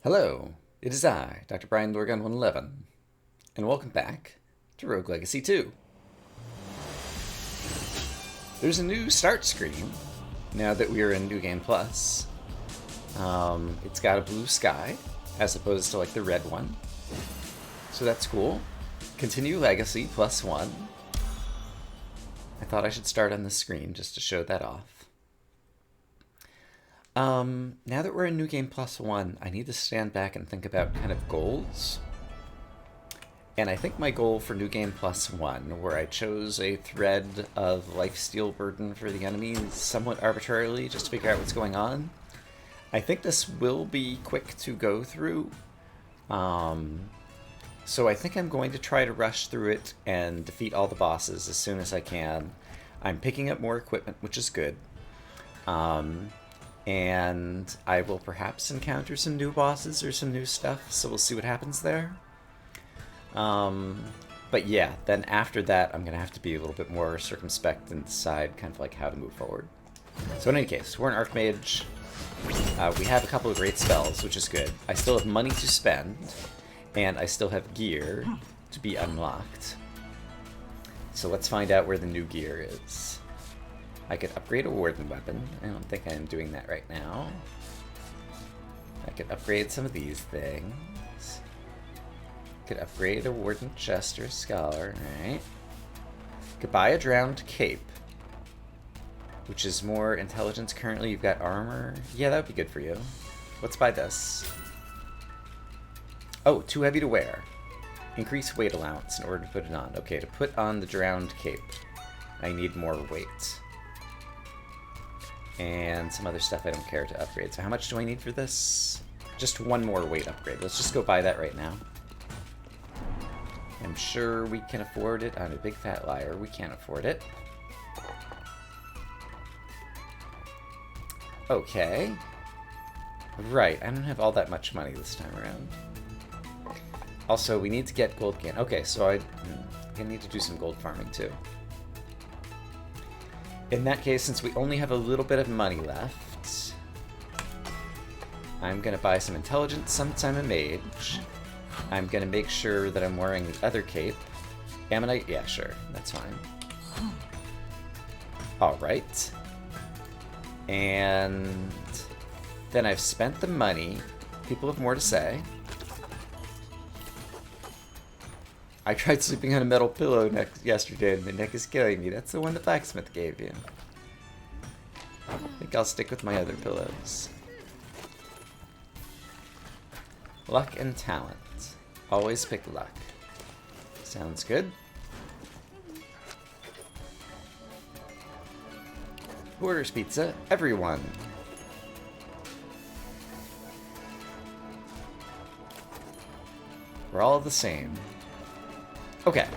Hello, it is I, Dr. Brian Lorgan 111, and welcome back to Rogue Legacy 2. There's a new start screen now that we are in New Game Plus. It's got a blue sky as opposed to like the red one, so that's cool. Continue Legacy +1. I thought I should start on the screen just to show that off. Now that we're in New Game +1, I need to stand back and think about kind of goals. And I think my goal for New Game +1, where I chose a thread of lifesteal burden for the enemies somewhat arbitrarily just to figure out what's going on, I think this will be quick to go through. So I think I'm going to try to rush through it and defeat all the bosses as soon as I can. I'm picking up more equipment, which is good. And I will perhaps encounter some new bosses or some new stuff, so we'll see what happens there. But yeah, then after that, I'm going to have to be a little bit more circumspect and decide kind of like how to move forward. So in any case, we're an Archmage. We have a couple of great spells, which is good. I still have money to spend, and I still have gear to be unlocked. So let's find out where the new gear is. I could upgrade a Warden weapon. I don't think I'm doing that right now. I could upgrade some of these things. Could upgrade a Warden chest or a Scholar, alright. Could buy a Drowned Cape, which is more intelligence. Currently you've got armor. Yeah, that would be good for you. Let's buy this. Oh, too heavy to wear. Increase weight allowance in order to put it on. Okay, to put on the Drowned Cape, I need more weight. And some other stuff I don't care to upgrade. So how much do I need for this? Just one more weight upgrade. Let's just go buy that right now. I'm sure we can afford it. I'm a big fat liar. We can't afford it. Okay. Right, I don't have all that much money this time around. Also, we need to get gold can. Okay, so I need to do some gold farming too. In that case, since we only have a little bit of money left, I'm going to buy some intelligence since I'm a mage. I'm going to make sure that I'm wearing the other cape. Ammonite? Yeah, sure. That's fine. Alright. And then I've spent the money. People have more to say. I tried sleeping on a metal pillow yesterday and my neck is killing me. That's the one the blacksmith gave you. I think I'll stick with my other pillows. Luck and talent. Always pick luck. Sounds good. Who orders pizza? Everyone. We're all the same. Okay.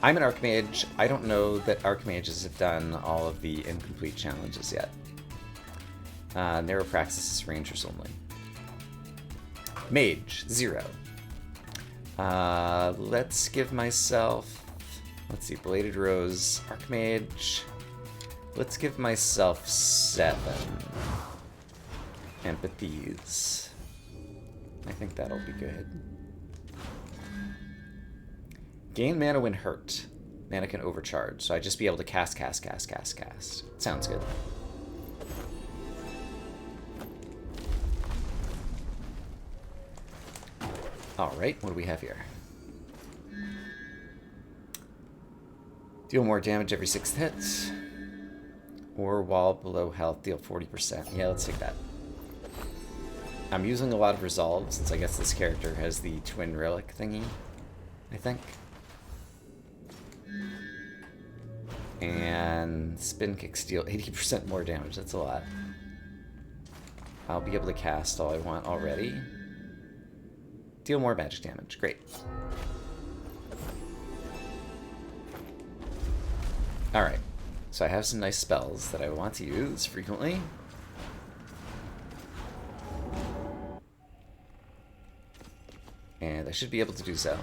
I'm an Archmage. I don't know that Archmages have done all of the incomplete challenges yet. Narrow Praxis is Rangers only. Mage, 0. Let's give myself... Let's see, Bladed Rose, Archmage. Let's give myself 7 empathies. I think that'll be good. Gain mana when hurt. Mana can overcharge, so I'd just be able to cast. Sounds good. Alright, what do we have here? Deal more damage every 6th hit. Or while below health, deal 40%. Yeah, let's take that. I'm using a lot of resolve, since I guess this character has the twin relic thingy, I think. And spin kicks deal 80% more damage. That's a lot. I'll be able to cast all I want already. Deal more magic damage. Great. Alright. So I have some nice spells that I want to use frequently. And I should be able to do so.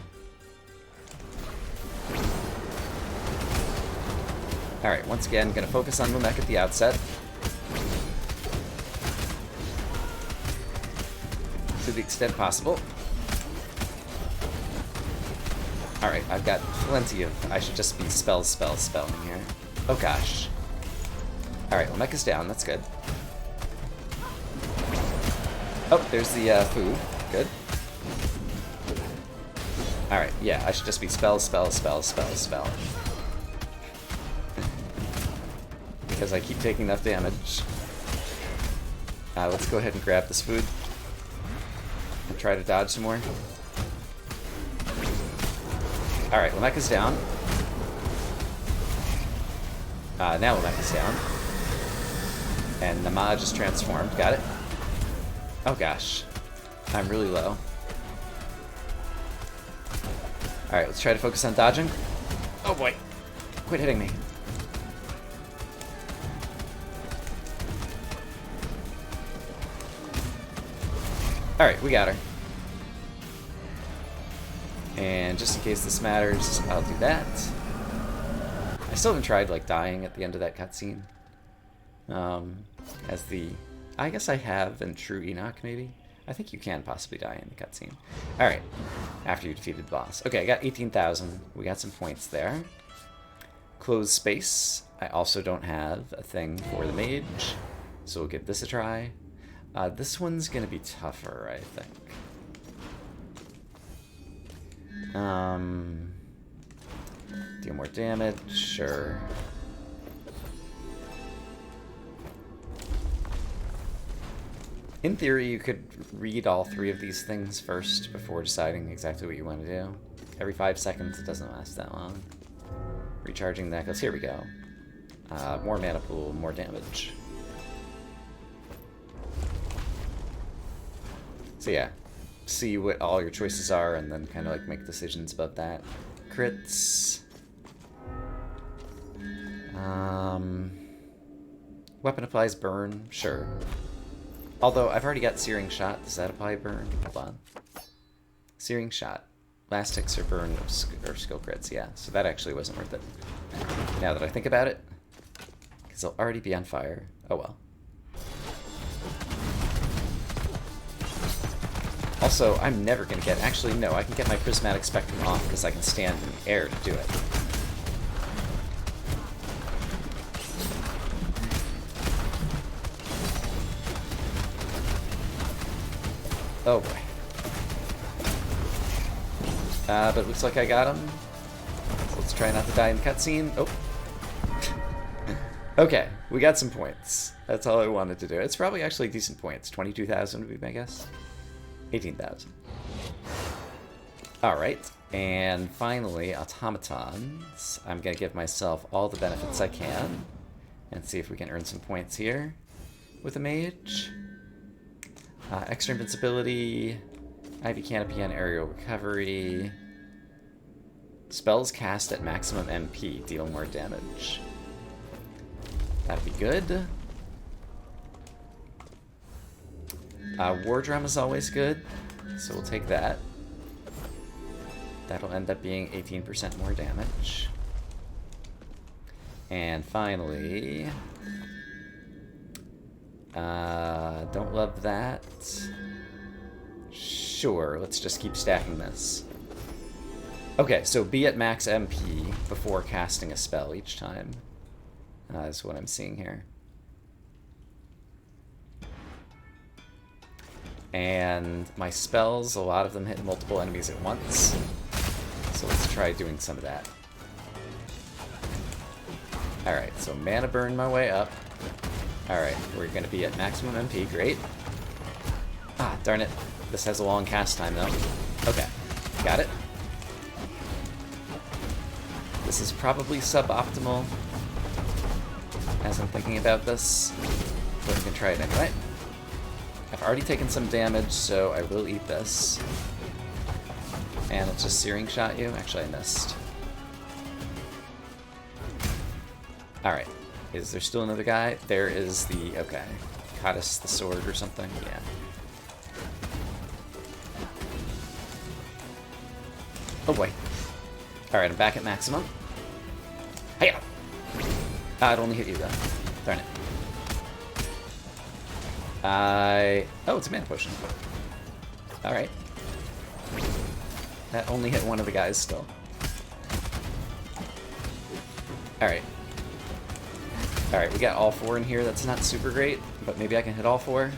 Alright, once again, going to focus on Lumek at the outset. to the extent possible. Alright, I've got plenty of... I should just be spelling here. Oh gosh. Alright, well, Mecha's down, that's good. Oh, there's the food. Good. Alright, yeah, I should just be spell. Because I keep taking enough damage. Let's go ahead and grab this food. And try to dodge some more. Alright, Lameka's down. Now Lameka's down. And Nama just transformed. Got it. Oh gosh. I'm really low. Alright, let's try to focus on dodging. Oh boy. Quit hitting me. Alright, we got her. And just in case this matters, I'll do that. I still haven't tried, like, dying at the end of that cutscene. As the... I guess I have in True Enoch, maybe? I think you can possibly die in the cutscene. Alright, after you defeated the boss. Okay, I got 18,000. We got some points there. Closed space. I also don't have a thing for the mage, so we'll give this a try. This one's gonna be tougher, I think. Deal more damage, sure. In theory, you could read all three of these things first before deciding exactly what you want to do. Every 5 seconds, it doesn't last that long. Recharging the necklace, here we go. More mana pool, more damage. So yeah, see what all your choices are and then kind of like make decisions about that. Crits. Weapon applies burn, sure. Although I've already got Searing Shot, does that apply burn? Hold on. Searing Shot. Last hits are burn or skill crits, yeah. So that actually wasn't worth it. Now that I think about it, because they'll already be on fire. Oh well. Also, I'm never going to get... Actually, no, I can get my Prismatic Spectrum off because I can stand in the air to do it. Oh boy. But it looks like I got him. So let's try not to die in the cutscene. Oh. Okay, we got some points. That's all I wanted to do. It's probably actually decent points. 22,000 would be my guess. 18,000. Alright, and finally, automatons. I'm going to give myself all the benefits I can and see if we can earn some points here with a mage. Extra invincibility, Ivy Canopy on aerial recovery. Spells cast at maximum MP deal more damage. That'd be good. War Drum is always good, so we'll take that. That'll end up being 18% more damage. And finally... don't love that. Sure, let's just keep stacking this. Okay, so be at max MP before casting a spell each time. Is what I'm seeing here. And my spells, a lot of them hit multiple enemies at once. So let's try doing some of that. Alright, so mana burn my way up. Alright, we're going to be at maximum MP, great. Ah, darn it. This has a long cast time, though. Okay, got it. This is probably suboptimal as I'm thinking about this, but we can try it anyway. I've already taken some damage, so I will eat this. And it's just Searing Shot you? Actually, I missed. Alright. Is there still another guy? There is the... Okay. Cottis the sword or something? Yeah. Oh boy. Alright, I'm back at maximum. Hiya! Ah, it only hit you though. Darn it. Oh, it's a mana potion. Alright. That only hit one of the guys still. Alright. Alright, we got all 4 in here. That's not super great, but maybe I can hit all 4.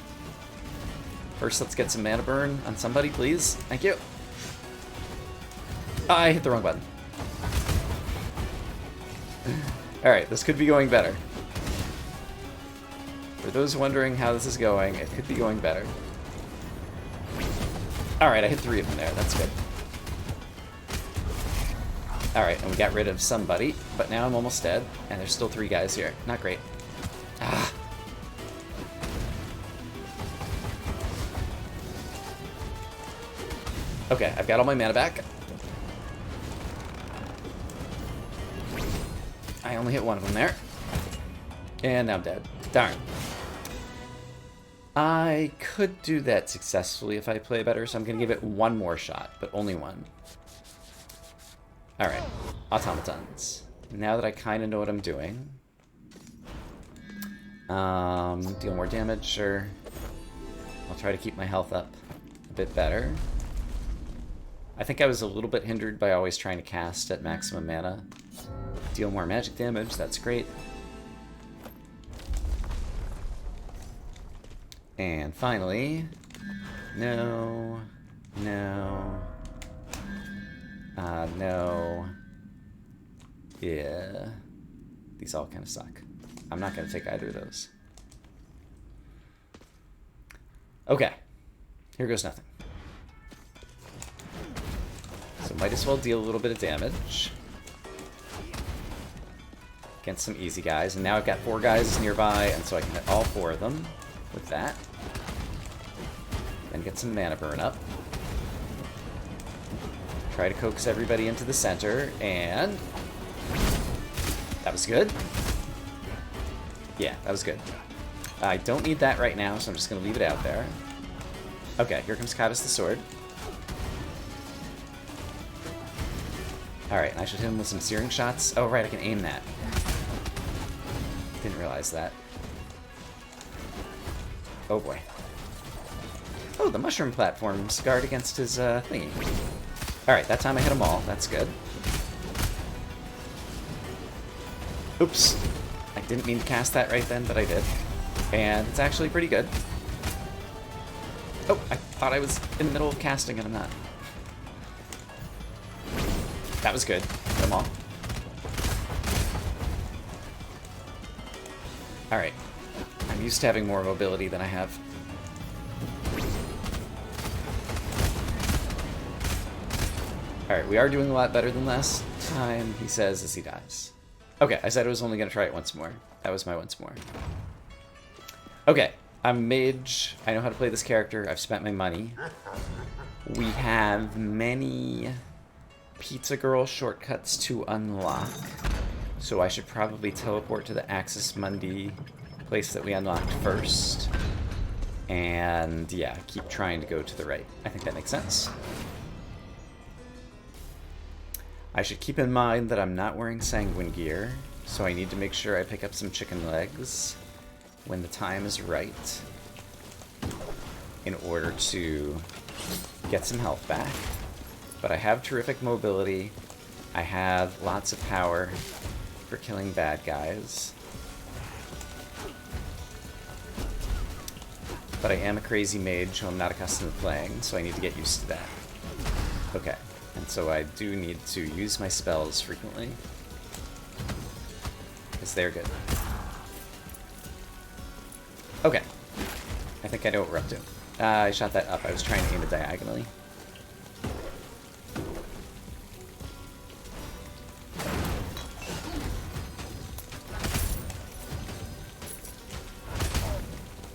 First, let's get some mana burn on somebody, please. Thank you. Oh, I hit the wrong button. Alright, this could be going better. For those wondering how this is going, it could be going better. Alright, I hit 3 of them there. That's good. Alright, and we got rid of somebody, but now I'm almost dead, and there's still 3 guys here. Not great. Ah. Okay, I've got all my mana back. I only hit one of them there. And now I'm dead. Darn. I could do that successfully if I play better, so I'm going to give it one more shot, but only one. Alright, automatons. Now that I kind of know what I'm doing. Deal more damage, sure. I'll try to keep my health up a bit better. I think I was a little bit hindered by always trying to cast at maximum mana. Deal more magic damage, that's great. And finally... No... No... no... Yeah... These all kind of suck. I'm not going to take either of those. Okay. Here goes nothing. So might as well deal a little bit of damage. Against some easy guys. And now I've got 4 guys nearby, and so I can hit all 4 of them with that. And get some mana burn up. Try to coax everybody into the center, and... That was good. Yeah, that was good. I don't need that right now, so I'm just going to leave it out there. Okay, here comes Kavis the Sword. Alright, I should hit him with some searing shots. Oh, right, I can aim that. Didn't realize that. Oh, boy. Oh, the mushroom platforms guard against his thingy. Alright, that time I hit them all. That's good. Oops. I didn't mean to cast that right then, but I did. And it's actually pretty good. Oh, I thought I was in the middle of casting and I'm not. That was good. Hit them all. Alright. I'm used to having more mobility than I have. Alright, we are doing a lot better than last time, he says as he dies. Okay, I said I was only going to try it once more. That was my once more. Okay, I'm a mage. I know how to play this character. I've spent my money. We have many Pizza Girl shortcuts to unlock. So I should probably teleport to the Axis Mundi place that we unlocked first. And yeah, keep trying to go to the right. I think that makes sense. I should keep in mind that I'm not wearing Sanguine gear, so I need to make sure I pick up some chicken legs when the time is right in order to get some health back. But I have terrific mobility. I have lots of power for killing bad guys. But I am a crazy mage who I'm not accustomed to playing, so I need to get used to that. Okay. And so I do need to use my spells frequently, because they're good. Okay. I think I know what we're up to. I shot that up. I was trying to aim it diagonally.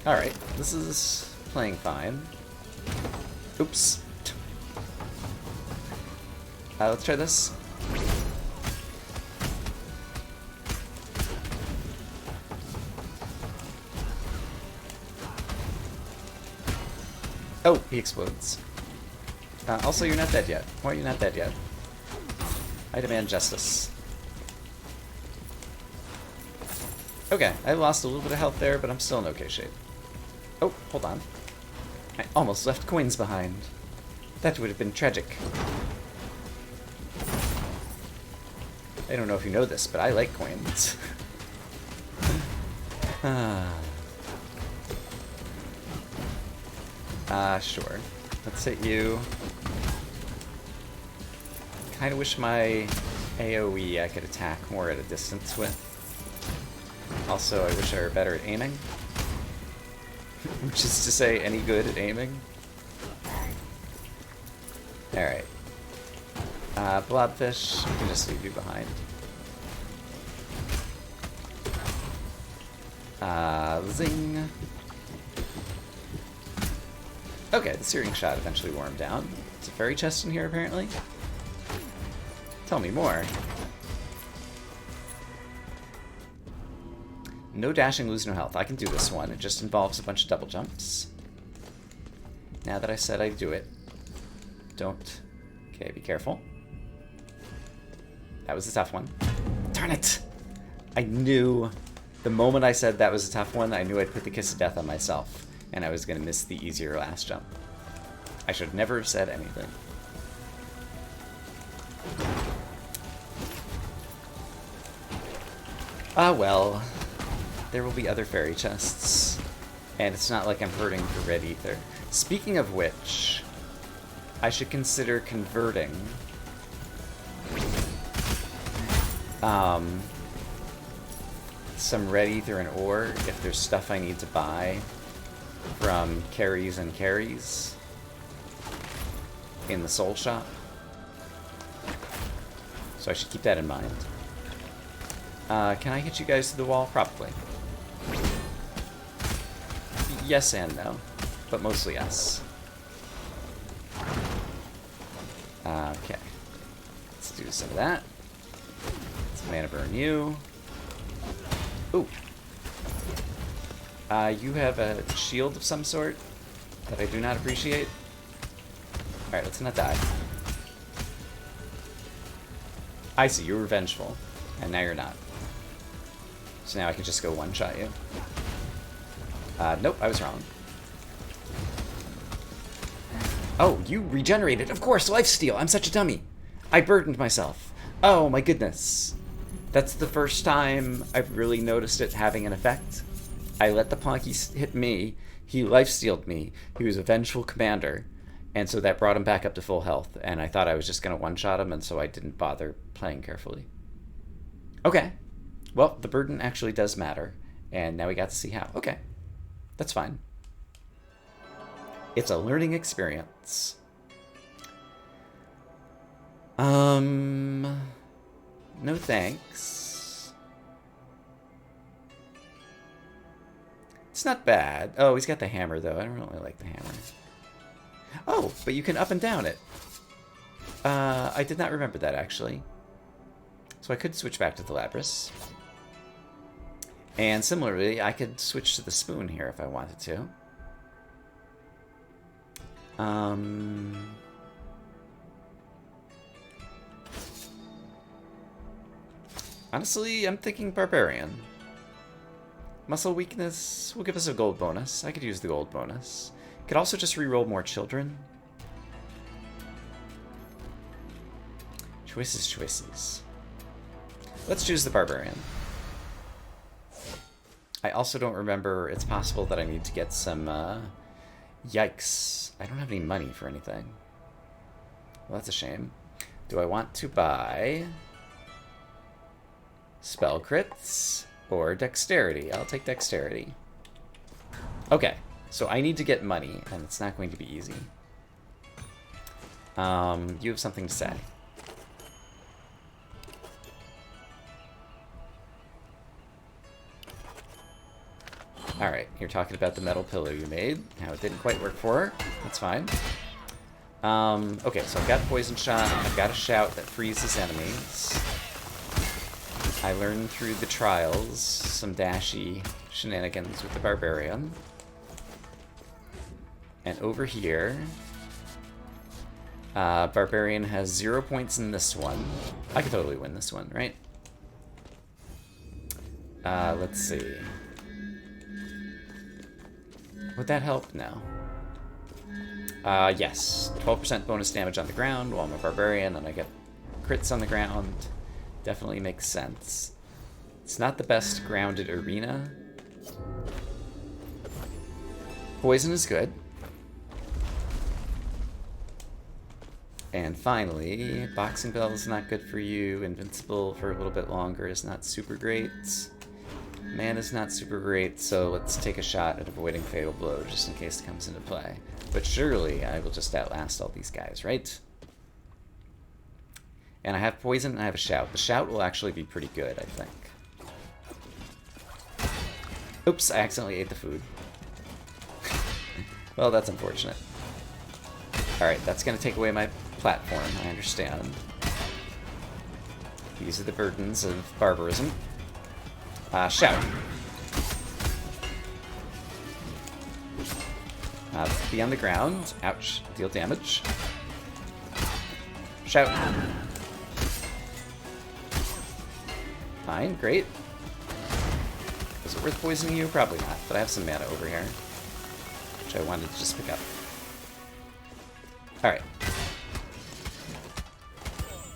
Alright, this is playing fine. Oops. Let's try this. Oh, he explodes. Also, you're not dead yet. Why are you not dead yet? I demand justice. Okay, I lost a little bit of health there, but I'm still in okay shape. Oh, hold on. I almost left coins behind. That would have been tragic. I don't know if you know this, but I like coins. Sure. Let's hit you. Kinda wish my AoE I could attack more at a distance with. Also, I wish I were better at aiming. Which is to say, any good at aiming. Alright. Blobfish, we can just leave you behind. Zing. Okay, the searing shot eventually wore him down. There's a fairy chest in here, apparently. Tell me more. No dashing, lose no health. I can do this one. It just involves a bunch of double jumps. Now that I said I'd do it. Don't. Okay, be careful. That was a tough one. Darn it! I knew... The moment I said that was a tough one, I knew I'd put the kiss of death on myself. And I was going to miss the easier last jump. I should never have said anything. Ah, well. There will be other fairy chests. And it's not like I'm hurting for red ether. Speaking of which, I should consider converting some red ether and ore if there's stuff I need to buy from Carries and Carries in the soul shop. So I should keep that in mind. Can I hit you guys to the wall? Probably. Yes and no, but mostly yes. Okay. Let's do some of that. Let's mana burn you. Ooh. You have a shield of some sort that I do not appreciate. Alright, let's not die. I see, you were vengeful, and now you're not. So now I can just go one-shot you. Nope, I was wrong. Oh, you regenerated. Of course, lifesteal. I'm such a dummy. I burdened myself. Oh, my goodness. That's the first time I've really noticed it having an effect. I let the Ponky hit me. He lifestealed me. He was a vengeful commander. And so that brought him back up to full health. And I thought I was just going to one-shot him, and so I didn't bother playing carefully. Okay. Well, the burden actually does matter. And now we got to see how. Okay. That's fine. It's a learning experience. No thanks. It's not bad. Oh, he's got the hammer, though. I don't really like the hammer. Oh, but you can up and down it. I did not remember that, actually. So I could switch back to the Lapras. And similarly, I could switch to the spoon here if I wanted to. Honestly, I'm thinking Barbarian. Muscle weakness will give us a gold bonus. I could use the gold bonus. Could also just reroll more children. Choices, choices. Let's choose the Barbarian. I also don't remember. It's possible that I need to get some, yikes. I don't have any money for anything. Well, that's a shame. Do I want to buy spell crits or dexterity? I'll take dexterity. Okay, so I need to get money, and it's not going to be easy. You have something to say. Alright, you're talking about the metal pillow you made. How it didn't quite work for her. That's fine. Okay, so I've got Poison Shot. I've got a Shout that freezes enemies. I learned through the trials some dashy shenanigans with the Barbarian. And over here, Barbarian has 0 points in this one. I could totally win this one, right? Let's see. Would that help? No. Yes. 12% bonus damage on the ground while I'm a barbarian, and I get crits on the ground. Definitely makes sense. It's not the best grounded arena. Poison is good. And finally, Boxing Bell is not good for you. Invincible for a little bit longer is not super great. Man is not super great, so let's take a shot at avoiding Fatal Blow just in case it comes into play. But surely I will just outlast all these guys, right? And I have Poison and I have a Shout. The Shout will actually be pretty good, I think. Oops, I accidentally ate the food. Well, that's unfortunate. Alright, that's going to take away my platform, I understand. These are the burdens of barbarism. Shout. Be on the ground. Ouch. Deal damage. Shout. Fine, great. Is it worth poisoning you? Probably not, but I have some mana over here, which I wanted to just pick up. Alright.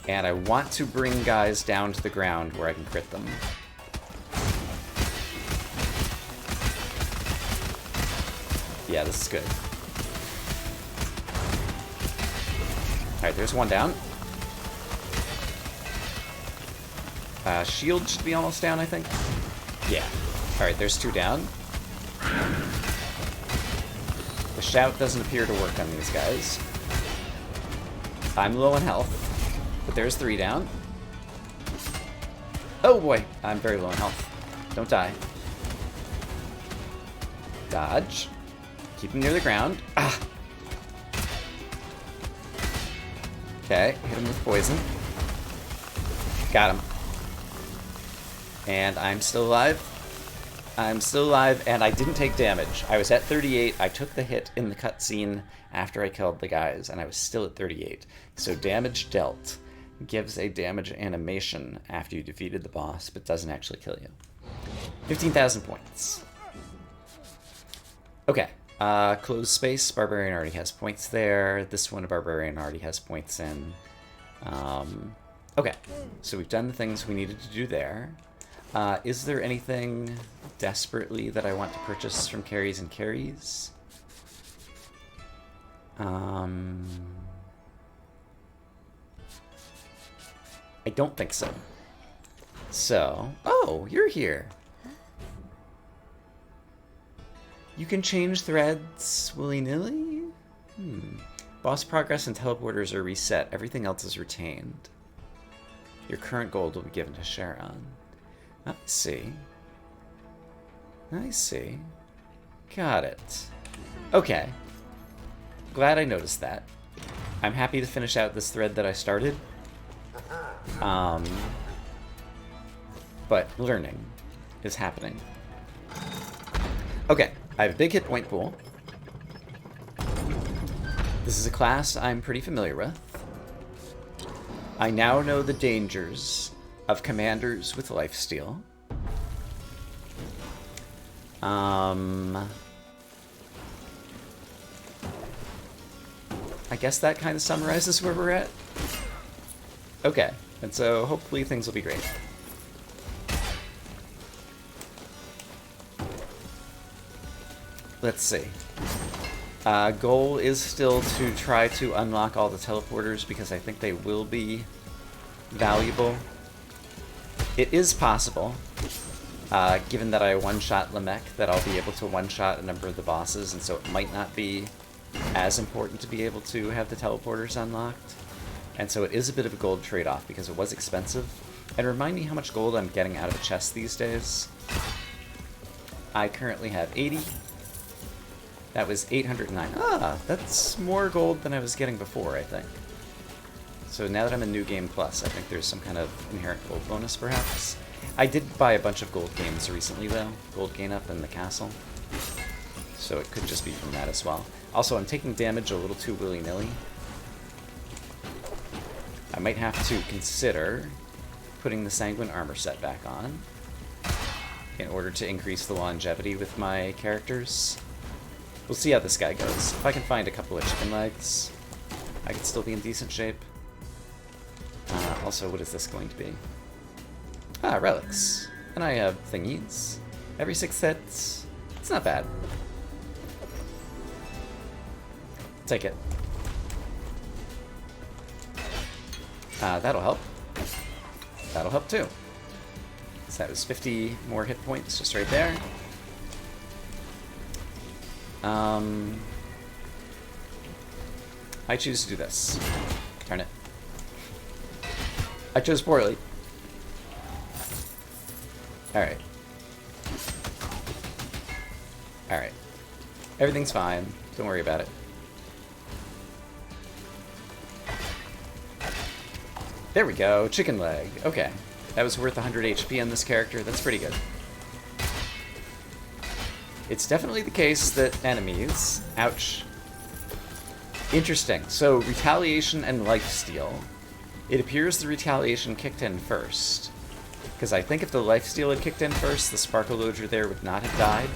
And I want to bring guys down to the ground where I can crit them. Yeah, this is good. Alright, there's one down. Shield should be almost down, I think. Yeah. Alright, there's two down. The Shout doesn't appear to work on these guys. I'm low on health, but there's three down. Oh boy, I'm very low on health. Don't die. Dodge. Keep him near the ground. Ah! Okay, hit him with poison. Got him. And I'm still alive. I'm still alive, and I didn't take damage. I was at 38. I took the hit in the cutscene after I killed the guys, and I was still at 38. So damage dealt gives a damage animation after you defeated the boss, but doesn't actually kill you. 15,000 points. Okay. Closed space. Barbarian already has points there. This one, a Barbarian already has points in. Okay. So we've done the things we needed to do there. Is there anything desperately that I want to purchase from Carries and Carries? I don't think so. So, oh, you're here. You can change threads willy-nilly? Boss progress and teleporters are reset. Everything else is retained. Your current gold will be given to Charon. I see. I see. Got it. Okay. Glad I noticed that. I'm happy to finish out this thread that I started. But learning is happening. Okay, I have a big hit point pool. This is a class I'm pretty familiar with. I now know the dangers of commanders with lifesteal. I guess that kind of summarizes where we're at. Okay, and so hopefully things will be great. Let's see. Goal is still to try to unlock all the teleporters because I think they will be valuable. It is possible, given that I one-shot Lamech, that I'll be able to one-shot a number of the bosses, and so it might not be as important to be able to have the teleporters unlocked. And so it is a bit of a gold trade-off because it was expensive. And remind me how much gold I'm getting out of a chest these days. I currently have 80. That was 809. Ah, that's more gold than I was getting before, I think. So now that I'm in New Game Plus, I think there's some kind of inherent gold bonus, perhaps. I did buy a bunch of gold gains recently, though. Gold gain up in the castle. So it could just be from that as well. Also, I'm taking damage a little too willy-nilly. I might have to consider putting the Sanguine armor set back on in order to increase the longevity with my characters. We'll see how this guy goes. If I can find a couple of chicken legs, I could still be in decent shape. Also, what is this going to be? Ah, relics. And I have thingies. Every 6 hits. It's not bad. Take it. That'll help. That'll help too. So that was 50 more hit points just right there. I choose to do this. Darn it. I chose poorly. Alright. Alright. Everything's fine. Don't worry about it. There we go. Chicken leg. Okay. That was worth 100 HP on this character. That's pretty good. It's definitely the case that enemies... Ouch. Interesting. So, retaliation and lifesteal. It appears the retaliation kicked in first. Because I think if the lifesteal had kicked in first, the Sparkle Loader there would not have died.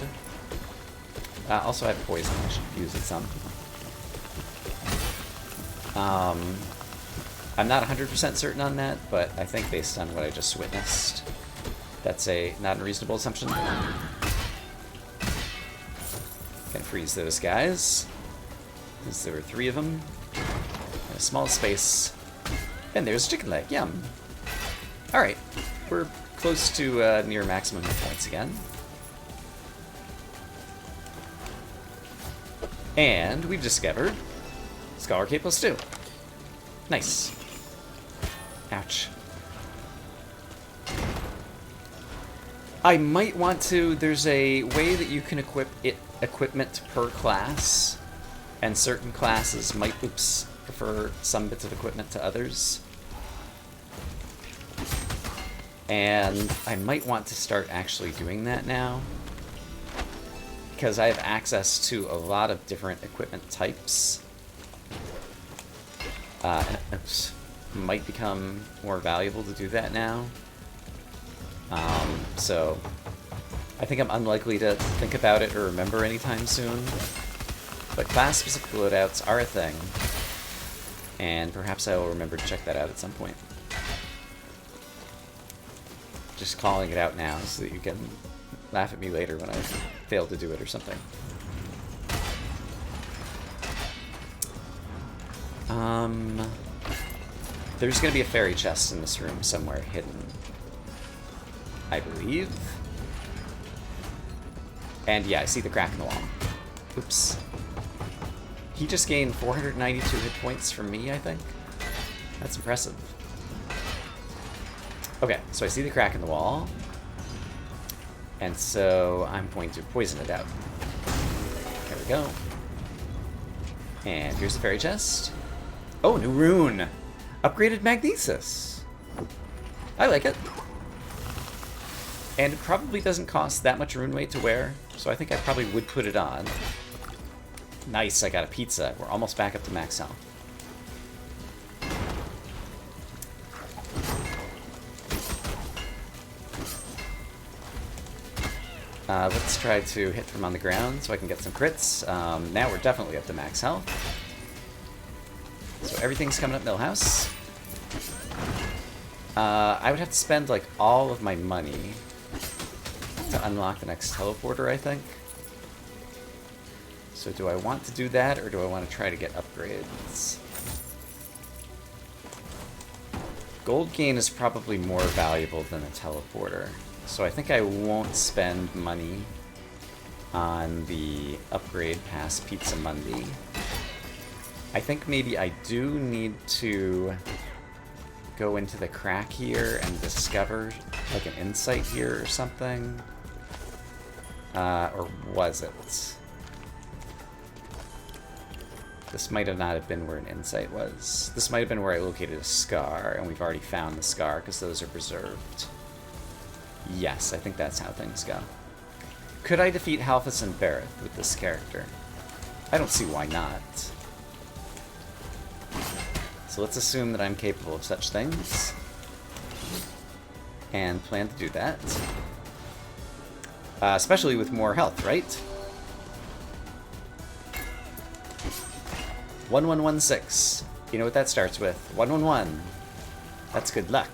Also, I have poison. I should use it some. I'm not 100% certain on that, but I think based on what I just witnessed, that's a not unreasonable assumption. Gonna freeze those guys, because there were 3 of them in a small space. And there's a chicken leg, yum. Alright, we're close to near maximum hit points again. And we've discovered Scholar K +2. Nice. Ouch. I might want to... There's a way that you can equip equipment per class, and certain classes might, prefer some bits of equipment to others. And I might want to start actually doing that now, because I have access to a lot of different equipment types. And it might become more valuable to do that now. So I think I'm unlikely to think about it or remember anytime soon. But class-specific loadouts are a thing, and perhaps I will remember to check that out at some point. Just calling it out now so that you can laugh at me later when I fail to do it or something. There's gonna be a fairy chest in this room somewhere hidden, I believe. And yeah, I see the crack in the wall. Oops. He just gained 492 hit points from me, I think. That's impressive. Okay, so I see the crack in the wall. And so I'm going to poison it out. There we go. And here's the fairy chest. Oh, new rune! Upgraded Magnesis. I like it. And it probably doesn't cost that much rune weight to wear, so I think I probably would put it on. Nice, I got a pizza. We're almost back up to max health. Let's try to hit from on the ground so I can get some crits. Now we're definitely up to max health. So everything's coming up Millhouse. I would have to spend like all of my money to unlock the next teleporter, I think. So do I want to do that, or do I want to try to get upgrades? Gold gain is probably more valuable than a teleporter. So I think I won't spend money on the upgrade past Pizza Mundi. I think maybe I do need to go into the crack here and discover like an insight here or something. Or was it? This might have not have been where an insight was. This might have been where I located a scar, and we've already found the scar because those are preserved. Yes, I think that's how things go. Could I defeat Halphus and Bareth with this character? I don't see why not. So let's assume that I'm capable of such things. And plan to do that. Especially with more health, right? 1116. You know what that starts with? 111. That's good luck.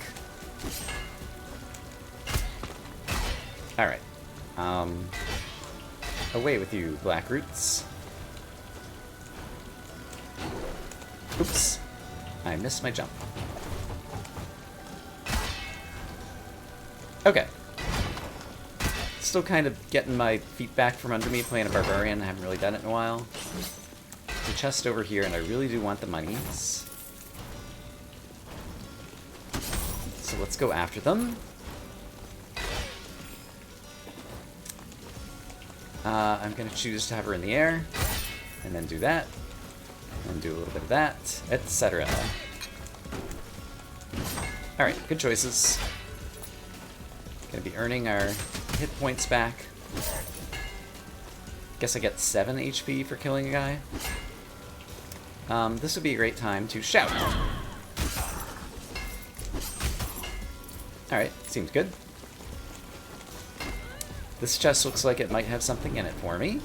Alright. Away with you, Black Roots. Oops. I missed my jump. Okay. Still kind of getting my feet back from under me playing a Barbarian. I haven't really done it in a while. There's a chest over here, and I really do want the monies. So let's go after them. I'm going to choose to hover in the air, and then do that, and do a little bit of that, etc. Alright, good choices. Gonna be earning our hit points back. Guess I get 7 HP for killing a guy. This would be a great time to shout. Alright, seems good. This chest looks like it might have something in it for me.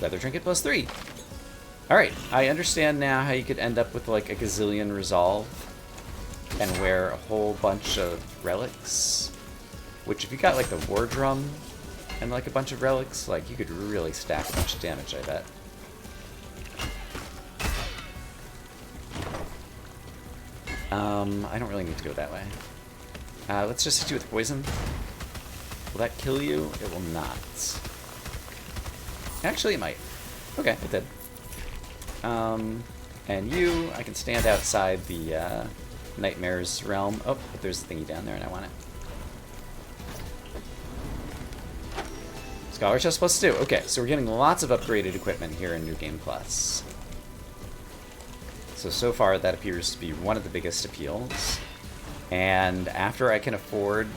Leather trinket +3. Alright, I understand now how you could end up with like a gazillion resolve and wear a whole bunch of relics. Which if you got like the war drum and like a bunch of relics, like you could really stack a bunch of damage, I bet. I don't really need to go that way. Let's just hit you with poison. Will that kill you? It will not. Actually, it might. Okay, it did. And you, I can stand outside the Nightmare's realm. Oh, but there's a thingy down there and I want it. Scholar Chest +2. Okay, so we're getting lots of upgraded equipment here in New Game Plus. So far that appears to be one of the biggest appeals. And after I can afford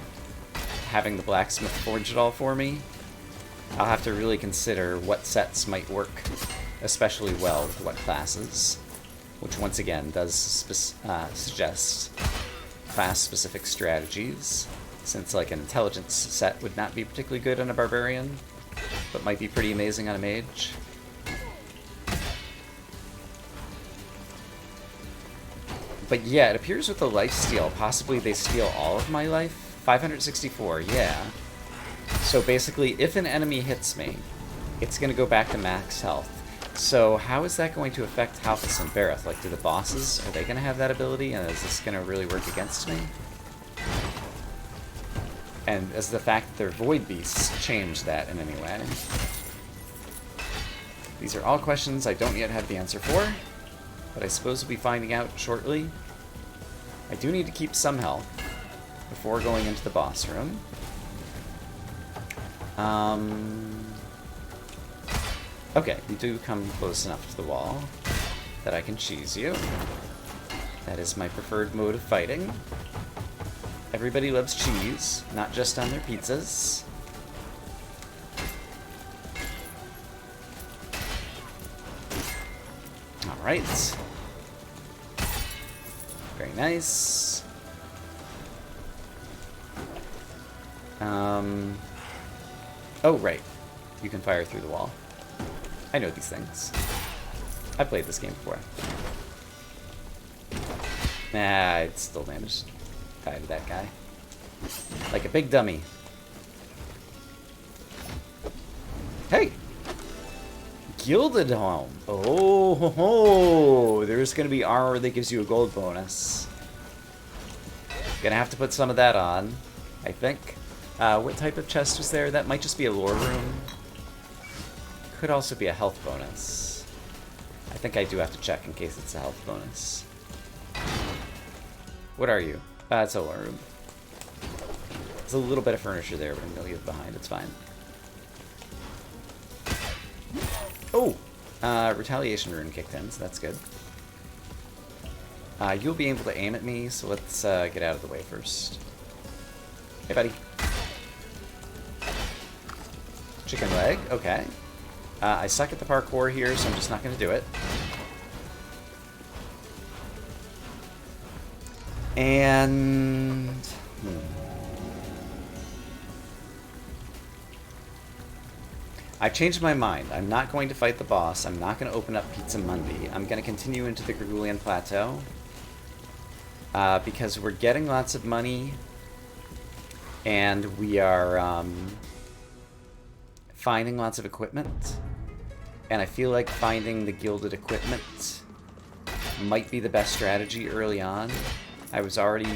having the blacksmith forge it all for me, I'll have to really consider what sets might work especially well with what classes, which once again does suggest class-specific strategies, since like an intelligence set would not be particularly good on a barbarian, but might be pretty amazing on a mage. But yeah, it appears with the lifesteal, possibly they steal all of my life. 564, yeah. So basically, if an enemy hits me, it's going to go back to max health. So how is that going to affect Halphus and Bareth? Like, do the bosses, are they going to have that ability? And is this going to really work against me? And does the fact that they're Void Beasts change that in any way? These are all questions I don't yet have the answer for, but I suppose we'll be finding out shortly. I do need to keep some health before going into the boss room. Okay, you do come close enough to the wall that I can cheese you. That is my preferred mode of fighting. Everybody loves cheese, not just on their pizzas. Alright. Very nice. Oh, right. You can fire through the wall. I know these things. I've played this game before. Nah, I still managed to die to that guy. Like a big dummy. Hey! Gilded Helm. Oh, ho, ho. There's going to be armor that gives you a gold bonus. Gonna have to put some of that on, I think. What type of chest was there? That might just be a lore room. Could also be a health bonus. I think I do have to check in case it's a health bonus. What are you? It's a lore room. There's a little bit of furniture there, but I'm gonna leave it behind. It's fine. Oh! Retaliation rune kicked in, so that's good. You'll be able to aim at me, so let's get out of the way first. Hey, buddy. Chicken leg, okay. I suck at the parkour here, so I'm just not going to do it. And... I changed my mind. I'm not going to fight the boss. I'm not going to open up Pizza Mundi. I'm going to continue into the Gargoulian Plateau. Because we're getting lots of money. And we are finding lots of equipment. And I feel like finding the gilded equipment might be the best strategy early on. I was already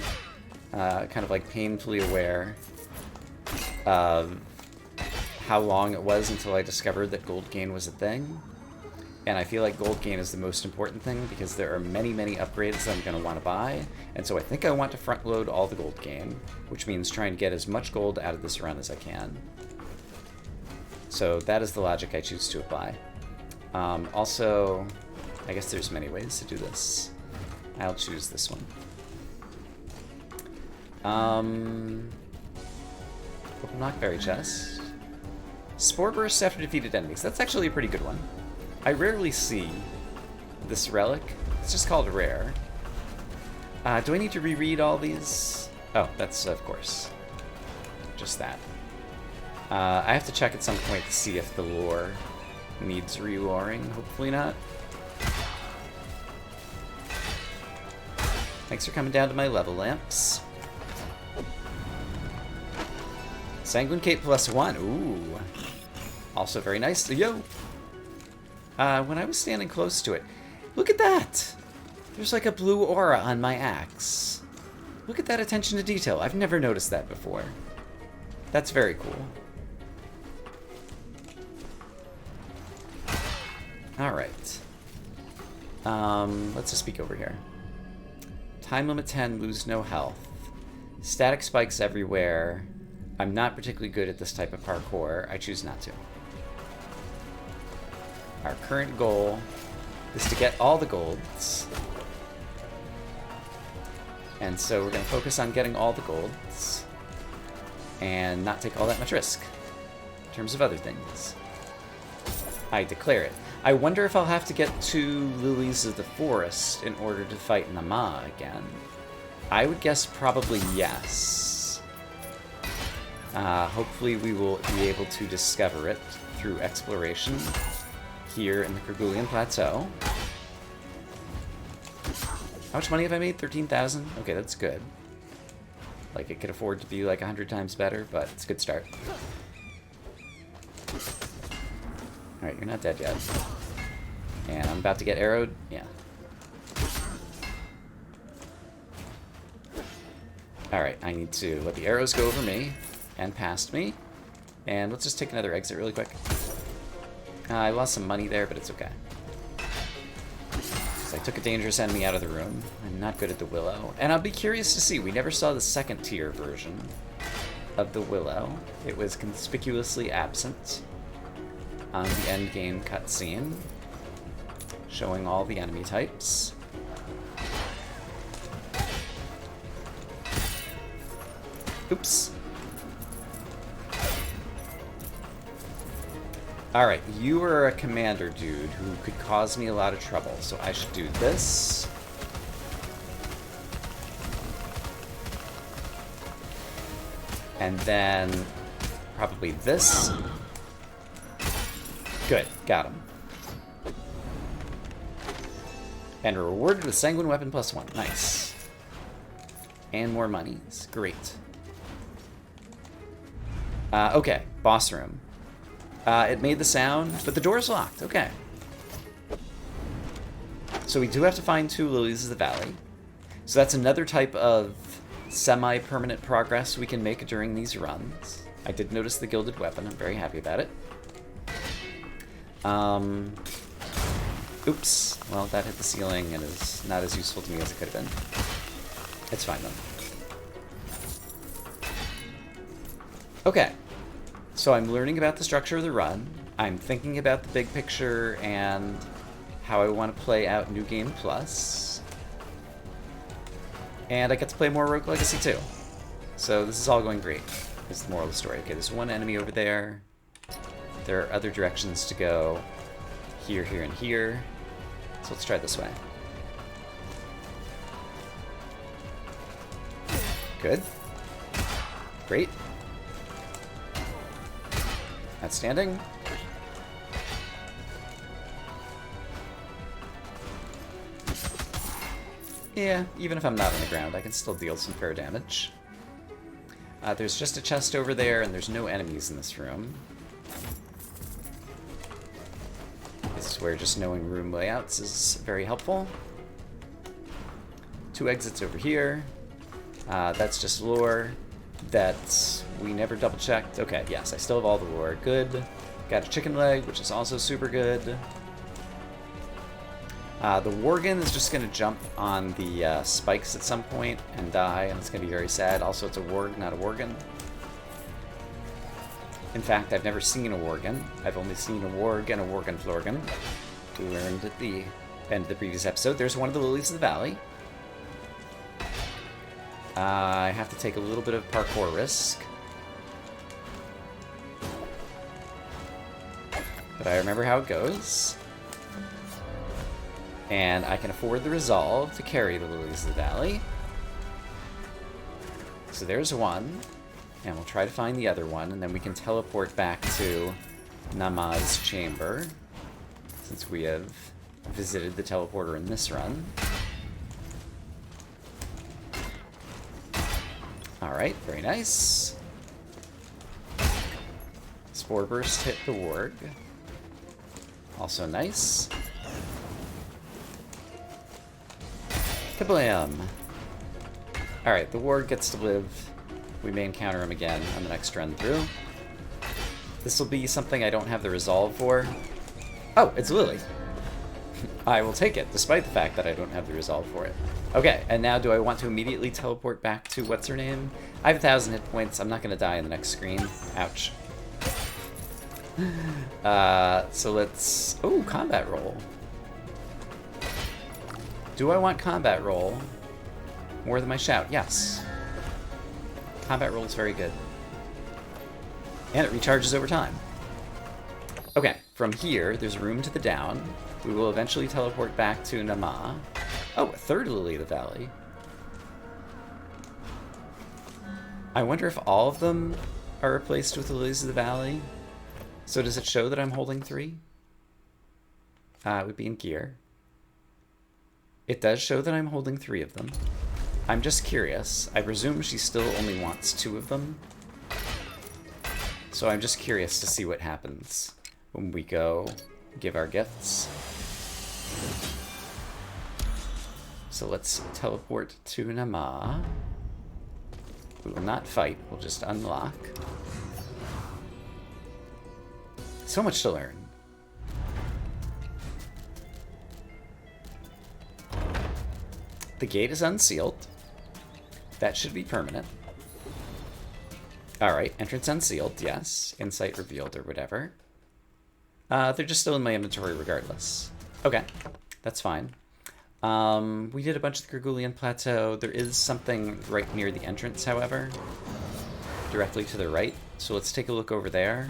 kind of like painfully aware of how long it was until I discovered that gold gain was a thing. And I feel like gold gain is the most important thing because there are many, many upgrades that I'm going to want to buy. And so I think I want to front load all the gold gain, which means trying to get as much gold out of this run as I can. So that is the logic I choose to apply. Also, I guess there's many ways to do this. I'll choose this one. Open Knockberry chest. Spore bursts after defeated enemies. That's actually a pretty good one. I rarely see this relic. It's just called rare. Do I need to reread all these? Oh, that's of course. Just that. I have to check at some point to see if the lore needs reloring. Hopefully not. Thanks for coming down to my level lamps. Sanguine Cape +1. Ooh. Also very nice. Yo! When I was standing close to it, look at that! There's like a blue aura on my axe. Look at that attention to detail. I've never noticed that before. That's very cool. Alright. Let's just peek over here. Time limit 10, lose no health. Static spikes everywhere. I'm not particularly good at this type of parkour. I choose not to. Our current goal is to get all the golds. And so we're going to focus on getting all the golds and not take all that much risk in terms of other things. I declare it. I wonder if I'll have to get 2 Lilies of the Forest in order to fight Nama again. I would guess probably yes. Hopefully we will be able to discover it through exploration here in the Gargoulian Plateau. How much money have I made? 13,000? Okay, that's good. Like, it could afford to be like 100 times better, but it's a good start. Alright, you're not dead yet. And I'm about to get arrowed. Yeah. Alright, I need to let the arrows go over me and past me. And let's just take another exit really quick. I lost some money there, but it's okay. So I took a dangerous enemy out of the room. I'm not good at the Willow. And I'll be curious to see. We never saw the second tier version of the Willow. It was conspicuously absent on the end game cutscene, showing all the enemy types. Oops. Alright, you are a commander dude who could cause me a lot of trouble, so I should do this. And then probably this. Good, got him. And rewarded with Sanguine Weapon +1. Nice. And more monies. Great. Okay, boss room. It made the sound, but the door's locked. Okay. So we do have to find 2 Lilies of the Valley. So that's another type of semi-permanent progress we can make during these runs. I did notice the gilded weapon. I'm very happy about it. Oops. Well, that hit the ceiling and is not as useful to me as it could have been. It's fine, though. Okay. So I'm learning about the structure of the run. I'm thinking about the big picture and how I want to play out New Game Plus. And I get to play more Rogue Legacy too. So this is all going great, is the moral of the story. Okay, there's one enemy over there. There are other directions to go. Here, here, and here. So let's try it this way. Good. Great. Outstanding. Yeah, even if I'm not on the ground, I can still deal some fair damage. There's just a chest over there, and there's no enemies in this room. This is where just knowing room layouts is very helpful. 2 exits over here. That's just lore that we never double-checked. Okay, yes, I still have all the lore. Good. Got a chicken leg, which is also super good. The Worgen is just going to jump on the spikes at some point and die, and it's going to be very sad. Also, it's a Warg, not a Worgen. In fact, I've never seen a Worgen. I've only seen a Warg and a Worgen Florgen. We learned at the end of the previous episode. There's one of the Lilies of the Valley. I have to take a little bit of parkour risk. But I remember how it goes. And I can afford the resolve to carry the Lilies of the Valley. So there's one. And we'll try to find the other one, and then we can teleport back to Nama's chamber, since we have visited the teleporter in this run. Alright, very nice. Spore Burst hit the Warg. Also nice. Kablam! Alright, the Warg gets to live. We may encounter him again on the next run through. This will be something I don't have the resolve for. Oh, it's Lily. I will take it, despite the fact that I don't have the resolve for it. Okay, and now do I want to immediately teleport back to what's her name? I have 1,000 hit points. I'm not going to die in the next screen. Ouch. So let's... Oh, combat roll. Do I want combat roll more than my shout? Yes. Combat roll is very good. And it recharges over time. Okay, from here, there's room to the down. We will eventually teleport back to Nama. Oh, a 3rd Lily of the Valley. I wonder if all of them are replaced with the Lilies of the Valley. So does it show that I'm holding 3? It would be in gear. It does show that I'm holding 3 of them. I'm just curious. I presume she still only wants 2 of them. So I'm just curious to see what happens when we go give our gifts. So let's teleport to Nama. We will not fight, we'll just unlock. So much to learn. The gate is unsealed. That should be permanent. Alright, entrance unsealed, yes. Insight revealed or whatever. They're just still in my inventory regardless. Okay, that's fine. We did a bunch of the Gurgulian Plateau. There is something right near the entrance, however. Directly to the right. So let's take a look over there.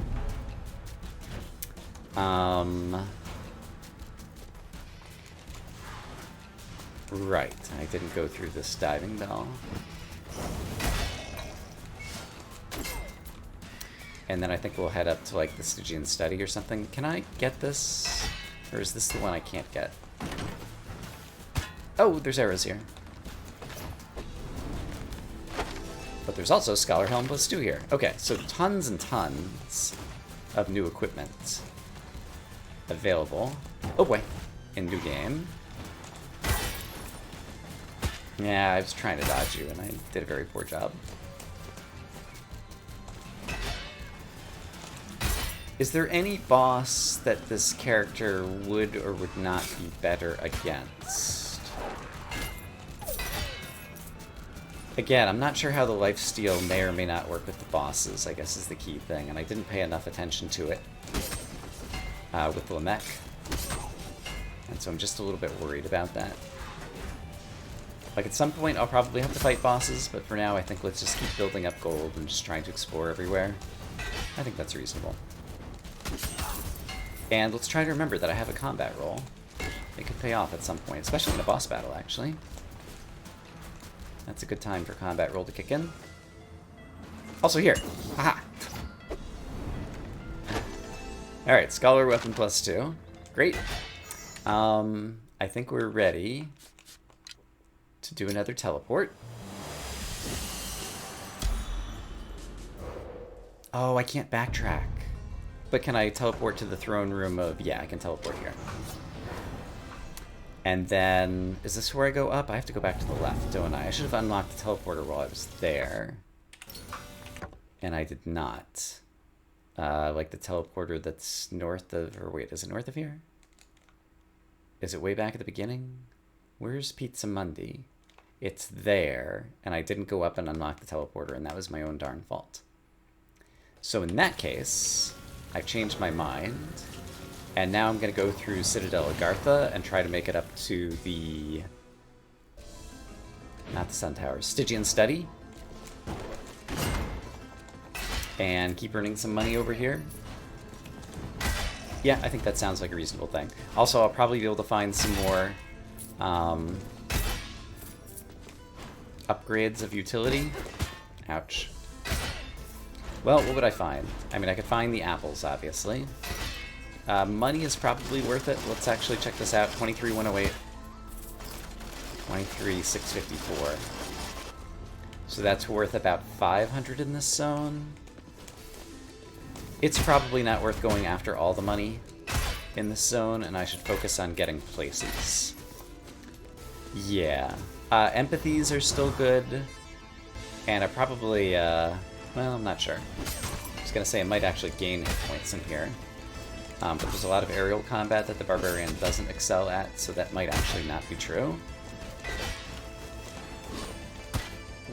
Right, I didn't go through this diving bell. And then I think we'll head up to, like, the Stygian Study or something. Can I get this? Or is this the one I can't get? Oh, there's arrows here. But there's also Scholar Helm +2 here. Okay, so tons and tons of new equipment available. Oh boy, in new game. Yeah, I was trying to dodge you, and I did a very poor job. Is there any boss that this character would or would not be better against? Again, I'm not sure how the lifesteal may or may not work with the bosses, I guess is the key thing, and I didn't pay enough attention to it with Lamech. And so I'm just a little bit worried about that. Like, at some point, I'll probably have to fight bosses, but for now, I think let's just keep building up gold and just trying to explore everywhere. I think that's reasonable. And let's try to remember that I have a combat roll. It could pay off at some point, especially in a boss battle, actually. That's a good time for combat roll to kick in. Also here. Haha! Alright, Scholar Weapon +2. Great. I think we're ready to do another teleport. Oh, I can't backtrack. But can I teleport to the throne room of... Yeah, I can teleport here. And then... Is this where I go up? I have to go back to the left, don't I? I should have unlocked the teleporter while I was there. And I did not. Like the teleporter that's north of... Or wait, is it north of here? Is it way back at the beginning? Where's Pizza Mundi? It's there. And I didn't go up and unlock the teleporter, and that was my own darn fault. So in that case... I've changed my mind, and now I'm going to go through Citadel Agartha and try to make it up to the... Not the Sun Tower, Stygian Study. And keep earning some money over here. Yeah, I think that sounds like a reasonable thing. Also, I'll probably be able to find some more upgrades of utility. Ouch. Well, what would I find? I mean, I could find the apples, obviously. Money is probably worth it. Let's actually check this out. 23,108. 23,654. So that's worth about 500 in this zone. It's probably not worth going after all the money in this zone, and I should focus on getting places. Yeah. Empathies are still good. And I probably, well, I'm not sure. I was going to say I might actually gain hit points in here. But there's a lot of aerial combat that the Barbarian doesn't excel at, so that might actually not be true.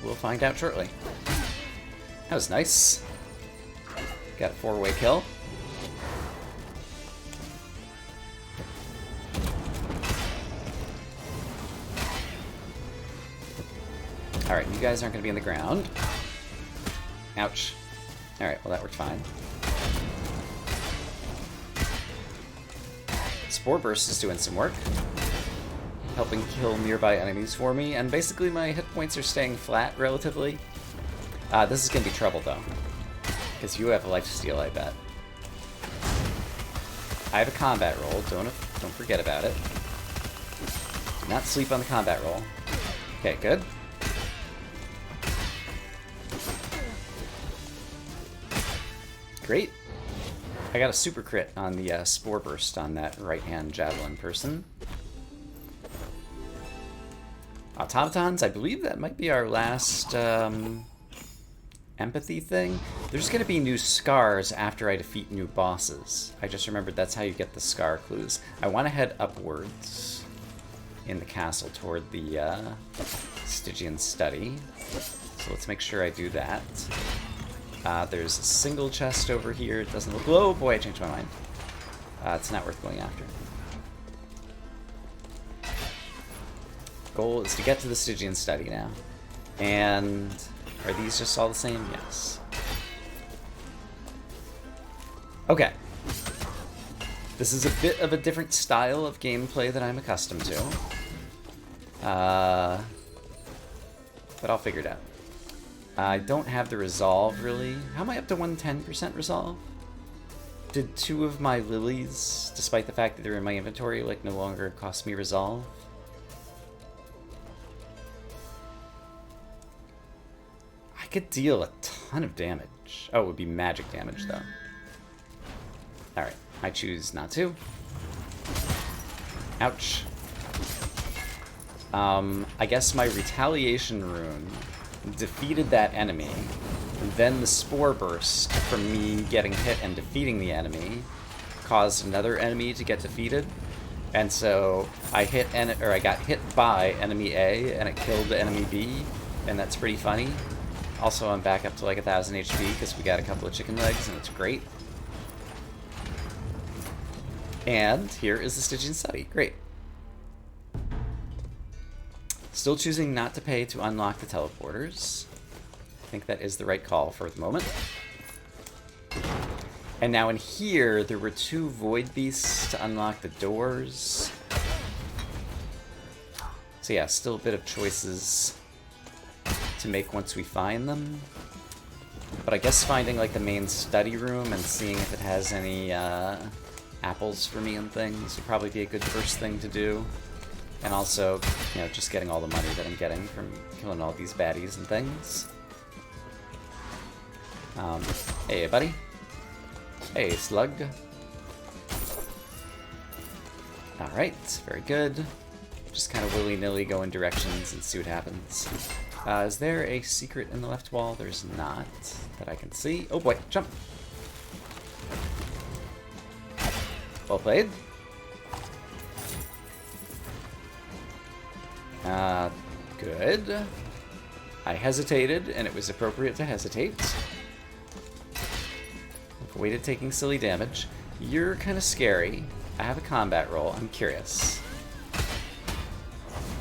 We'll find out shortly. That was nice. Got a 4-way kill. Alright, you guys aren't going to be on the ground. Ouch. Alright, well that worked fine. Spore Burst is doing some work. Helping kill nearby enemies for me, and basically my hit points are staying flat relatively. This is going to be trouble though. Because you have a lifesteal, I bet. I have a combat roll, don't forget about it. Do not sleep on the combat roll. Okay, good. Great. I got a super crit on the Spore Burst on that right-hand Javelin person. Automatons, I believe that might be our last empathy thing. There's going to be new scars after I defeat new bosses. I just remembered that's how you get the scar clues. I want to head upwards in the castle toward the Stygian Study. So let's make sure I do that. There's a single chest over here. It doesn't look... Oh boy, I changed my mind. It's not worth going after. Goal is to get to the Stygian Study now. And are these just all the same? Yes. Okay. This is a bit of a different style of gameplay than I'm accustomed to. But I'll figure it out. I don't have the resolve, really. How am I up to 110% resolve? Did 2 of my lilies, despite the fact that they're in my inventory, like, no longer cost me resolve? I could deal a ton of damage. Oh, it would be magic damage, though. Alright, I choose not to. Ouch. I guess my retaliation rune defeated that enemy, and then the Spore Burst from me getting hit and defeating the enemy caused another enemy to get defeated, and so I got hit by enemy A and it killed enemy B, and that's pretty funny. Also, I'm back up to like 1,000 HP because we got a couple of chicken legs, and it's great. And here is the Stygian Study. Great. Still choosing not to pay to unlock the teleporters. I think that is the right call for the moment. And now in here, there were 2 Void Beasts to unlock the doors. So yeah, still a bit of choices to make once we find them. But I guess finding like the main study room and seeing if it has any apples for me and things would probably be a good first thing to do. And also, you know, just getting all the money that I'm getting from killing all these baddies and things. Hey, buddy. Hey, slug. Alright, very good. Just kind of willy-nilly go in directions and see what happens. Is there a secret in the left wall? There's not, that I can see. Oh boy, jump! Well played. Good. I hesitated, and it was appropriate to hesitate. Avoided taking silly damage. You're kind of scary. I have a combat roll. I'm curious.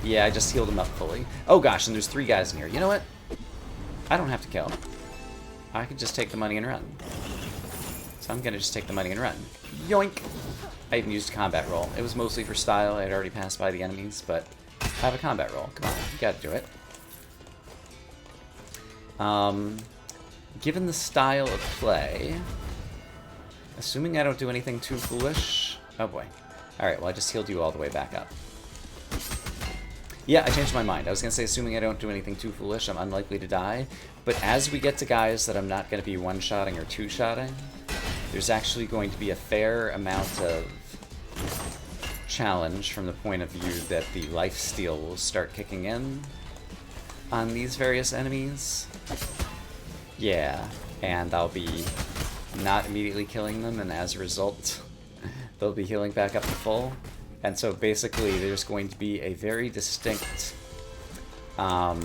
Yeah, I just healed him up fully. Oh gosh, and there's 3 guys in here. You know what? I don't have to kill. I can just take the money and run. So I'm gonna just take the money and run. Yoink! I even used a combat roll. It was mostly for style. I had already passed by the enemies, but I have a combat roll. Come on, you gotta do it. Given the style of play, assuming I don't do anything too foolish. Oh boy. Alright, well I just healed you all the way back up. Yeah, I changed my mind. I was going to say, assuming I don't do anything too foolish, I'm unlikely to die. But as we get to guys that I'm not going to be one-shotting or two-shotting, there's actually going to be a fair amount of challenge from the point of view that the lifesteal will start kicking in on these various enemies. Yeah, and I'll be not immediately killing them, and as a result, they'll be healing back up to full. And so basically there's going to be a very distinct, what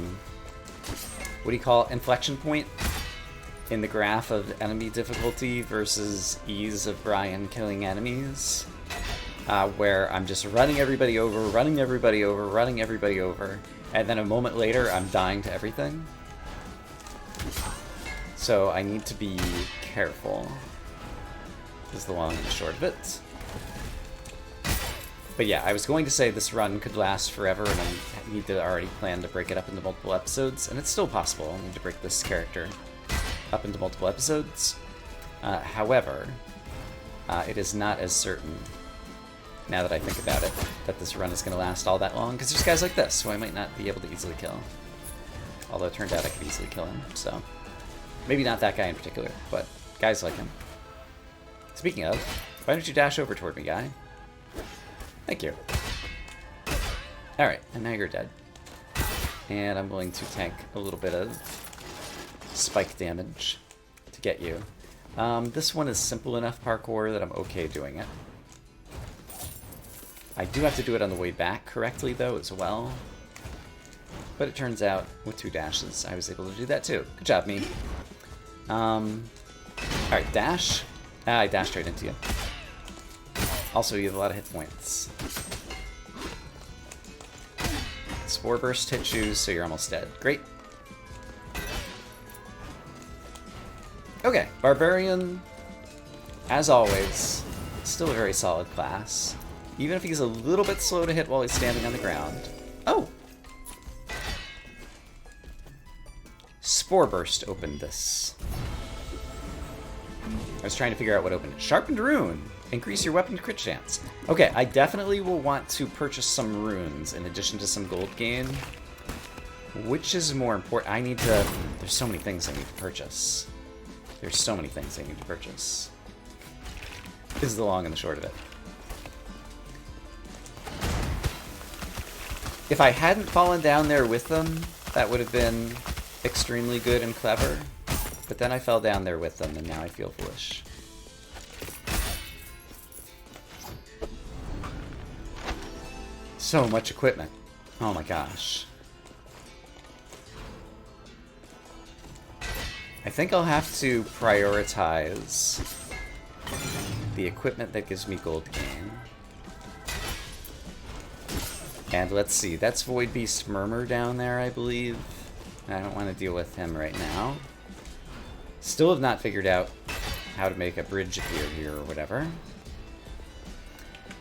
do you call it, inflection point in the graph of enemy difficulty versus ease of Brian killing enemies, where I'm just running everybody over, running everybody over, running everybody over, and then a moment later I'm dying to everything. So I need to be careful, is the long and the short of it. But yeah, I was going to say this run could last forever, and I need to already plan to break it up into multiple episodes, and it's still possible. I need to break this character up into multiple episodes. However, it is not as certain, now that I think about it, that this run is going to last all that long, because there's guys like this who I might not be able to easily kill. Although it turned out I could easily kill him, so... Maybe not that guy in particular, but guys like him. Speaking of, why don't you dash over toward me, guy? Thank you. Alright, and now you're dead. And I'm going to tank a little bit of spike damage to get you. This one is simple enough parkour that I'm okay doing it. I do have to do it on the way back correctly, though, as well. But it turns out, with 2 dashes, I was able to do that too. Good job, me. Alright, dash. Ah, I dashed right into you. Also, you have a lot of hit points. Spore Burst hits you, so you're almost dead. Great. Okay, Barbarian, as always, still a very solid class. Even if he's a little bit slow to hit while he's standing on the ground. Oh! Spore Burst opened this. I was trying to figure out what opened it. Sharpened Rune! Increase your weapon crit chance. Okay, I definitely will want to purchase some runes in addition to some gold gain. Which is more important? I need to... There's so many things I need to purchase. There's so many things I need to purchase. This is the long and the short of it. If I hadn't fallen down there with them, that would have been extremely good and clever. But then I fell down there with them, and now I feel foolish. So much equipment. Oh my gosh. I think I'll have to prioritize the equipment that gives me gold gain. And let's see, that's Void Beast Murmur down there, I believe. I don't want to deal with him right now. Still have not figured out how to make a bridge appear here or whatever.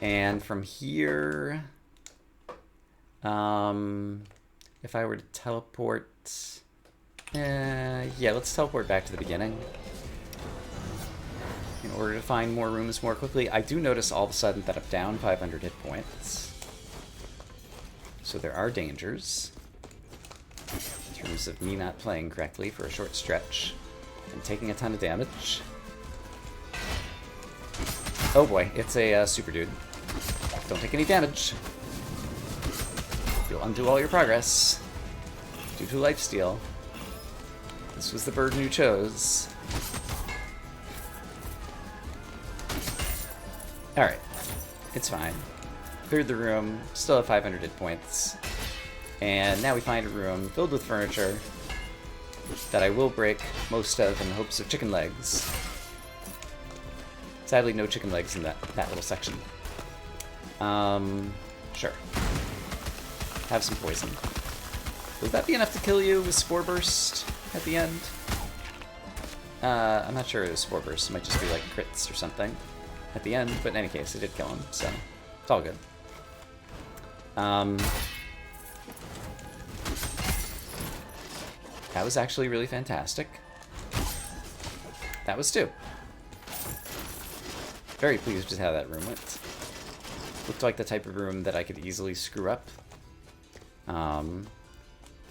And from here... if I were to teleport... yeah, let's teleport back to the beginning. In order to find more rooms more quickly. I do notice all of a sudden that I'm down 500 hit points. So there are dangers in terms of me not playing correctly for a short stretch and taking a ton of damage. Oh boy, it's a super dude. Don't take any damage. You'll undo all your progress due to lifesteal. This was the burden you chose. Alright, it's fine. Cleared the room, still have 500 hit points. And now we find a room filled with furniture that I will break most of in the hopes of chicken legs. Sadly, no chicken legs in that little section. Sure. Have some poison. Will that be enough to kill you with Spore Burst at the end? I'm not sure it was Spore Burst. It might just be like crits or something at the end, but in any case, it did kill him, so it's all good. That was actually really fantastic. That was too. Very pleased with how that room went. Looked like the type of room that I could easily screw up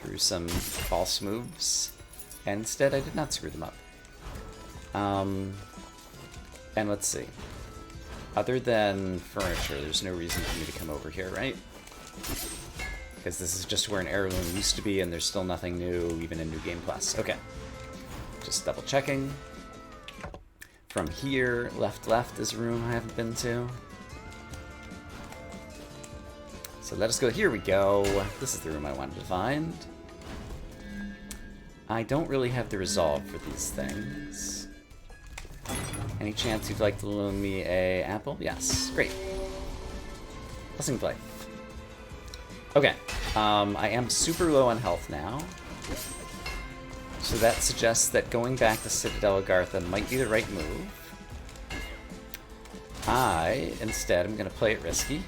through some false moves. And instead, I did not screw them up. And let's see. Other than furniture, there's no reason for me to come over here, right? Because this is just where an heirloom used to be, and there's still nothing new, even in New Game Plus. Okay. Just double checking. From here, left is a room I haven't been to. So let us go. Here we go. This is the room I wanted to find. I don't really have the resolve for these things. Any chance you'd like to loan me a apple? Yes. Great. Blessing play. Okay. I am super low on health now. So that suggests that going back to Citadel Agartha might be the right move. I, instead, am going to play it risky.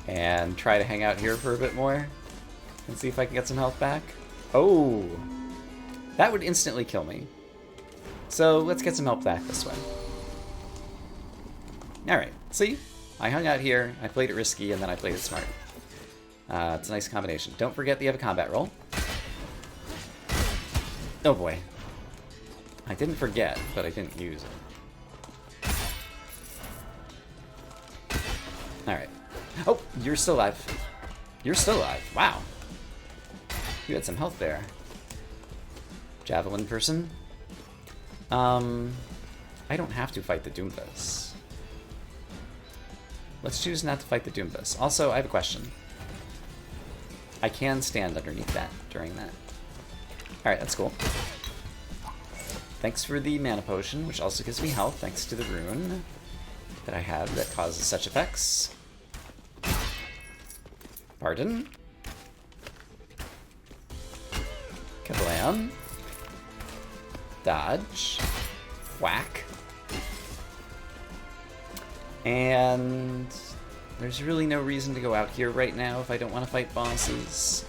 And try to hang out here for a bit more. And see if I can get some health back. Oh! That would instantly kill me. So let's get some help back this way. Alright, see? I hung out here, I played it risky, and then I played it smart. It's a nice combination. Don't forget that you have a combat roll. Oh boy. I didn't forget, but I didn't use it. Alright. Oh, you're still alive. You're still alive. Wow. You had some health there. Javelin person. I don't have to fight the Doombus. Let's choose not to fight the Doombus. Also, I have a question. I can stand underneath that during that. Alright, that's cool. Thanks for the mana potion, which also gives me health, thanks to the rune that I have that causes such effects. Pardon? Kablam. Dodge. Whack. And there's really no reason to go out here right now if I don't want to fight bosses.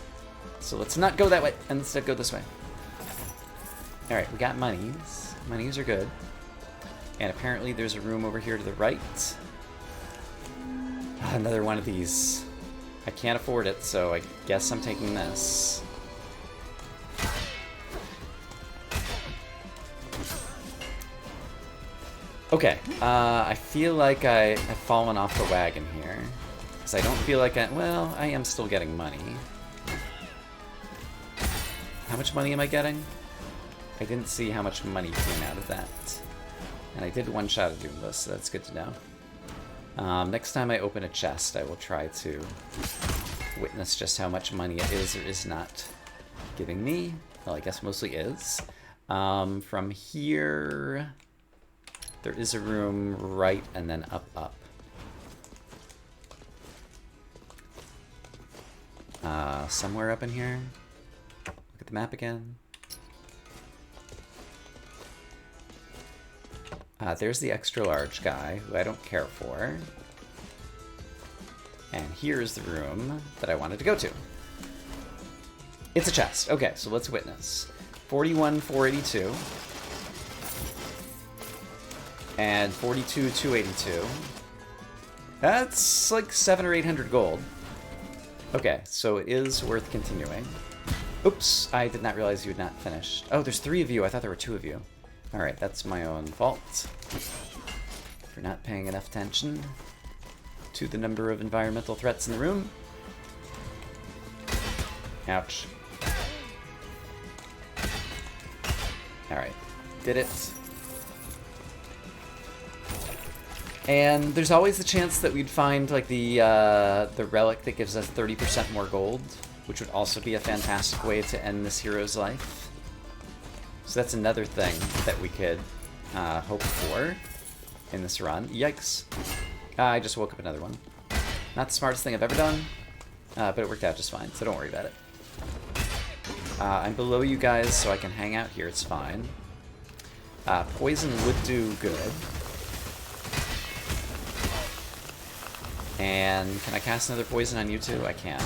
So let's not go that way, and instead go this way. Alright, we got monies. Monies are good. And apparently there's a room over here to the right. Another one of these. I can't afford it, so I guess I'm taking this. Okay, I feel like I've fallen off the wagon here. Because I don't feel like well, I am still getting money. How much money am I getting? I didn't see how much money came out of that. And I did one shot of Doombus, so that's good to know. Next time I open a chest, I will try to witness just how much money it is or is not giving me. Well, I guess mostly is. From here, there is a room right and then up. Somewhere up in here. Look at the map again. There's the extra large guy, who I don't care for. And here's the room that I wanted to go to. It's a chest. Okay, so let's witness. 41,482. And 42,282. That's like 700 or 800 gold. Okay, so it is worth continuing. Oops, I did not realize you had not finished. Oh, there's 3 of you. I thought there were 2 of you. Alright, that's my own fault for not paying enough attention to the number of environmental threats in the room. Ouch. Alright, did it. And there's always the chance that we'd find like the relic that gives us 30% more gold, which would also be a fantastic way to end this hero's life. So that's another thing that we could hope for in this run. Yikes. I just woke up another one. Not the smartest thing I've ever done, but it worked out just fine, so don't worry about it. I'm below you guys, so I can hang out here. It's fine. Poison would do good. And can I cast another poison on you too? I can.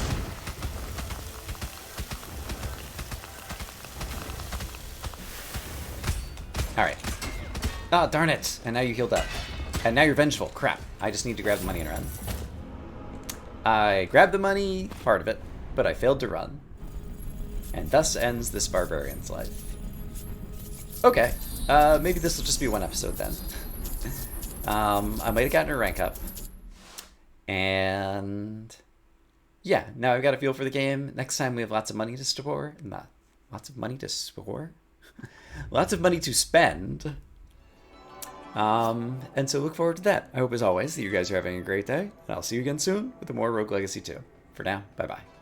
Alright. Oh, darn it! And now you healed up. And now you're vengeful. Crap. I just need to grab the money and run. I grabbed the money, part of it, but I failed to run. And thus ends this barbarian's life. Okay. Maybe this will just be one episode then. I might have gotten a rank up. And yeah, now I've got a feel for the game. Next time we have lots of money to store. Not lots of money to store? Lots of money to spend. And so look forward to that. I hope as always that you guys are having a great day. And I'll see you again soon with more Rogue Legacy 2. For now, bye-bye.